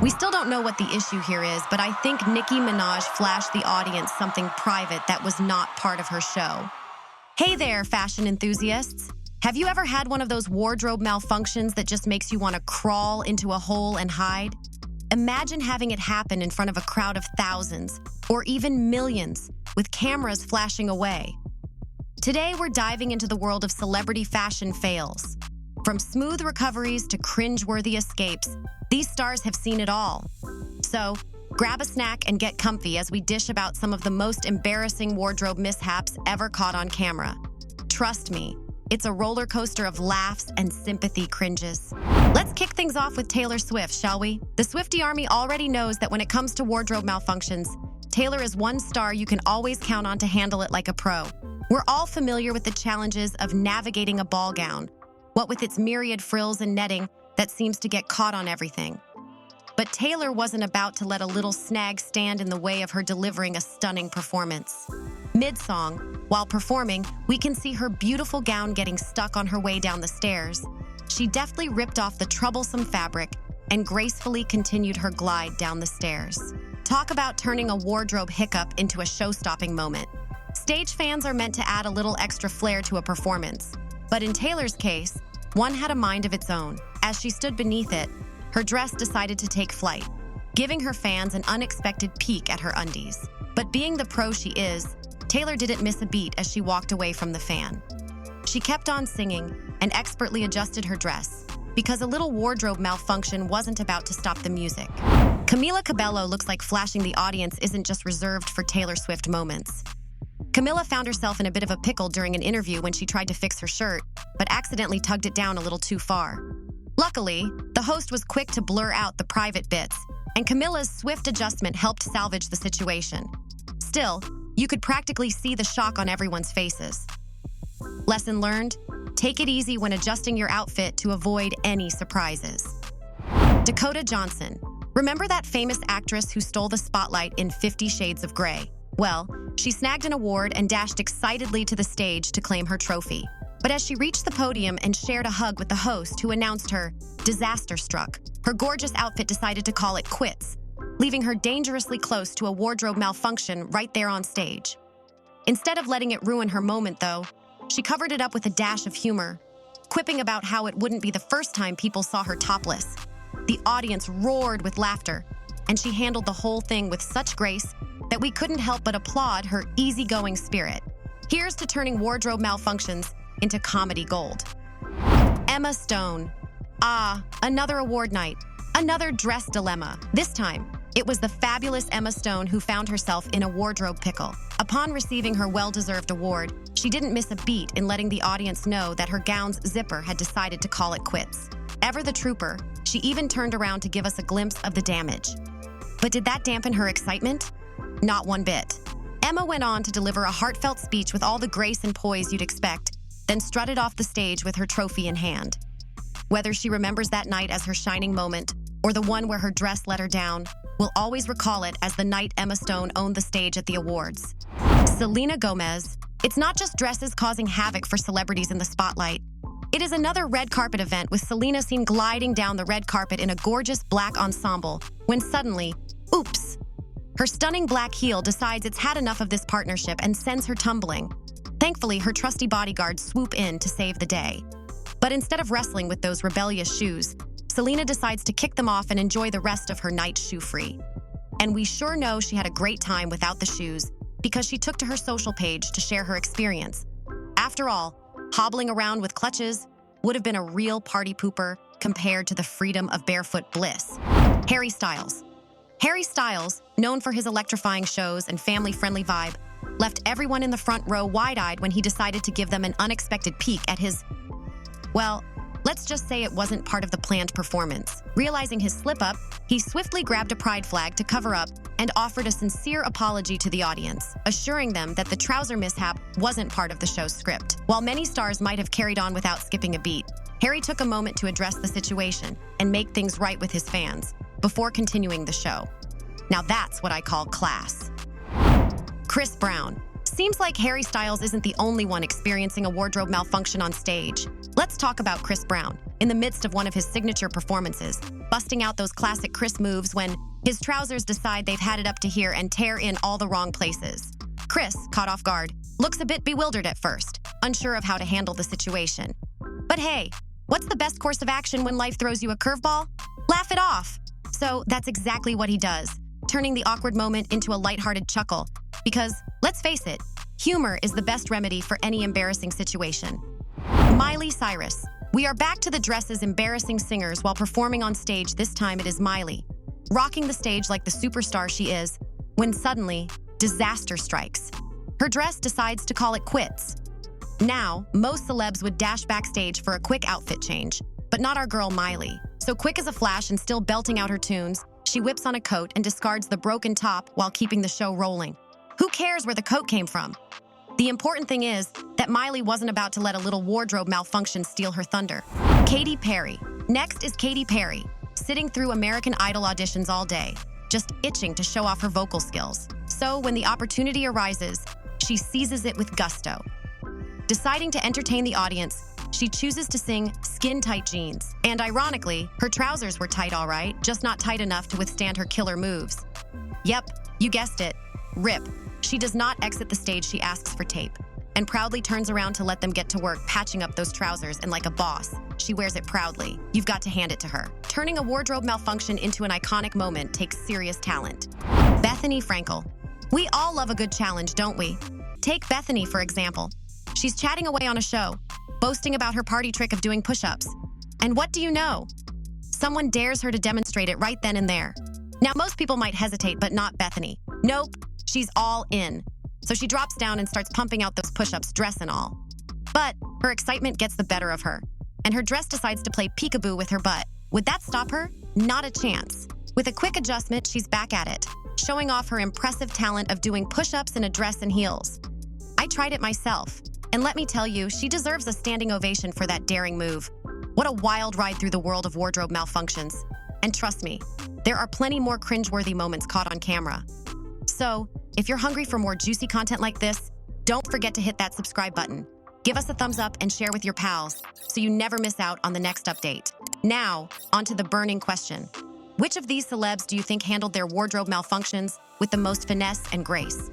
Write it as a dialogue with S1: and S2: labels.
S1: We still don't know what the issue here is, but I think Nicki Minaj flashed the audience something private that was not part of her show. Hey there, fashion enthusiasts. Have you ever had one of those wardrobe malfunctions that just makes you want to crawl into a hole and hide? Imagine having it happen in front of a crowd of thousands, or even millions, with cameras flashing away. Today, we're diving into the world of celebrity fashion fails. From smooth recoveries to cringe-worthy escapes, these stars have seen it all. So, grab a snack and get comfy as we dish about some of the most embarrassing wardrobe mishaps ever caught on camera. Trust me, it's a roller coaster of laughs and sympathy cringes. Let's kick things off with Taylor Swift, shall we? The Swiftie Army already knows that when it comes to wardrobe malfunctions, Taylor is one star you can always count on to handle it like a pro. We're all familiar with the challenges of navigating a ball gown, what with its myriad frills and netting that seems to get caught on everything. But Taylor wasn't about to let a little snag stand in the way of her delivering a stunning performance. Mid-song, while performing, we can see her beautiful gown getting stuck on her way down the stairs. She deftly ripped off the troublesome fabric and gracefully continued her glide down the stairs. Talk about turning a wardrobe hiccup into a show-stopping moment. Stage fans are meant to add a little extra flair to a performance. But in Taylor's case, one had a mind of its own. As she stood beneath it, her dress decided to take flight, giving her fans an unexpected peek at her undies. But being the pro she is, Taylor didn't miss a beat as she walked away from the fan. She kept on singing and expertly adjusted her dress, because a little wardrobe malfunction wasn't about to stop the music. Camila Cabello looks like flashing the audience isn't just reserved for Taylor Swift moments. Camila found herself in a bit of a pickle during an interview when she tried to fix her shirt, but accidentally tugged it down a little too far. Luckily, the host was quick to blur out the private bits, and Camila's swift adjustment helped salvage the situation. Still, you could practically see the shock on everyone's faces. Lesson learned: take it easy when adjusting your outfit to avoid any surprises. Dakota Johnson. Remember that famous actress who stole the spotlight in 50 Shades of Grey? Well, she snagged an award and dashed excitedly to the stage to claim her trophy. But as she reached the podium and shared a hug with the host who announced her disaster struck, her gorgeous outfit decided to call it quits, leaving her dangerously close to a wardrobe malfunction right there on stage. Instead of letting it ruin her moment, though, she covered it up with a dash of humor, quipping about how it wouldn't be the first time people saw her topless. The audience roared with laughter, and she handled the whole thing with such grace that we couldn't help but applaud her easygoing spirit. Here's to turning wardrobe malfunctions into comedy gold. Emma Stone. Another award night, another dress dilemma. This time, it was the fabulous Emma Stone who found herself in a wardrobe pickle. Upon receiving her well-deserved award, she didn't miss a beat in letting the audience know that her gown's zipper had decided to call it quits. Ever the trooper, she even turned around to give us a glimpse of the damage. But did that dampen her excitement? Not one bit. Emma went on to deliver a heartfelt speech with all the grace and poise you'd expect, then strutted off the stage with her trophy in hand. Whether she remembers that night as her shining moment, or the one where her dress let her down, we'll always recall it as the night Emma Stone owned the stage at the awards. Selena Gomez. It's not just dresses causing havoc for celebrities in the spotlight. It is another red carpet event with Selena seen gliding down the red carpet in a gorgeous black ensemble, when suddenly, oops! Her stunning black heel decides it's had enough of this partnership and sends her tumbling. Thankfully, her trusty bodyguards swoop in to save the day. But instead of wrestling with those rebellious shoes, Selena decides to kick them off and enjoy the rest of her night shoe-free. And we sure know she had a great time without the shoes, because she took to her social page to share her experience. After all, hobbling around with clutches would have been a real party pooper compared to the freedom of barefoot bliss. Harry Styles. Harry Styles, known for his electrifying shows and family-friendly vibe, left everyone in the front row wide-eyed when he decided to give them an unexpected peek at his, well, let's just say it wasn't part of the planned performance. Realizing his slip-up, he swiftly grabbed a pride flag to cover up and offered a sincere apology to the audience, assuring them that the trouser mishap wasn't part of the show's script. While many stars might have carried on without skipping a beat, Harry took a moment to address the situation and make things right with his fans before continuing the show. Now that's what I call class. Chris Brown. Seems like Harry Styles isn't the only one experiencing a wardrobe malfunction on stage. Let's talk about Chris Brown. In the midst of one of his signature performances, busting out those classic Chris moves when his trousers decide they've had it up to here and tear in all the wrong places. Chris, caught off guard, looks a bit bewildered at first, unsure of how to handle the situation. But hey, what's the best course of action when life throws you a curveball? Laugh it off! So that's exactly what he does, turning the awkward moment into a lighthearted chuckle. Because, let's face it, humor is the best remedy for any embarrassing situation. Miley Cyrus. We are back to the dresses embarrassing singers while performing on stage. This time it is Miley, rocking the stage like the superstar she is, when suddenly, disaster strikes. Her dress decides to call it quits. Now, most celebs would dash backstage for a quick outfit change, but not our girl Miley. So quick as a flash and still belting out her tunes, she whips on a coat and discards the broken top while keeping the show rolling. Who cares where the coat came from? The important thing is that Miley wasn't about to let a little wardrobe malfunction steal her thunder. Katy Perry. Next is Katy Perry, sitting through American Idol auditions all day, just itching to show off her vocal skills. So when the opportunity arises, she seizes it with gusto. Deciding to entertain the audience, she chooses to sing Skin-Tight Jeans. And ironically, her trousers were tight all right, just not tight enough to withstand her killer moves. Yep, you guessed it. Rip. She does not exit the stage. She asks for tape and proudly turns around to let them get to work patching up those trousers, and like a boss, she wears it proudly. You've got to hand it to her. Turning a wardrobe malfunction into an iconic moment takes serious talent. Bethany Frankel. We all love a good challenge, don't we? Take Bethany, for example. She's chatting away on a show, boasting about her party trick of doing push-ups. And what do you know? Someone dares her to demonstrate it right then and there. Now, most people might hesitate, but not Bethany. Nope, she's all in. So she drops down and starts pumping out those push-ups, dress and all. But her excitement gets the better of her, and her dress decides to play peekaboo with her butt. Would that stop her? Not a chance. With a quick adjustment, she's back at it, showing off her impressive talent of doing push-ups in a dress and heels. I tried it myself, and let me tell you, she deserves a standing ovation for that daring move. What a wild ride through the world of wardrobe malfunctions. And trust me, there are plenty more cringeworthy moments caught on camera. So, if you're hungry for more juicy content like this, don't forget to hit that subscribe button. Give us a thumbs up and share with your pals so you never miss out on the next update. Now, onto the burning question. Which of these celebs do you think handled their wardrobe malfunctions with the most finesse and grace?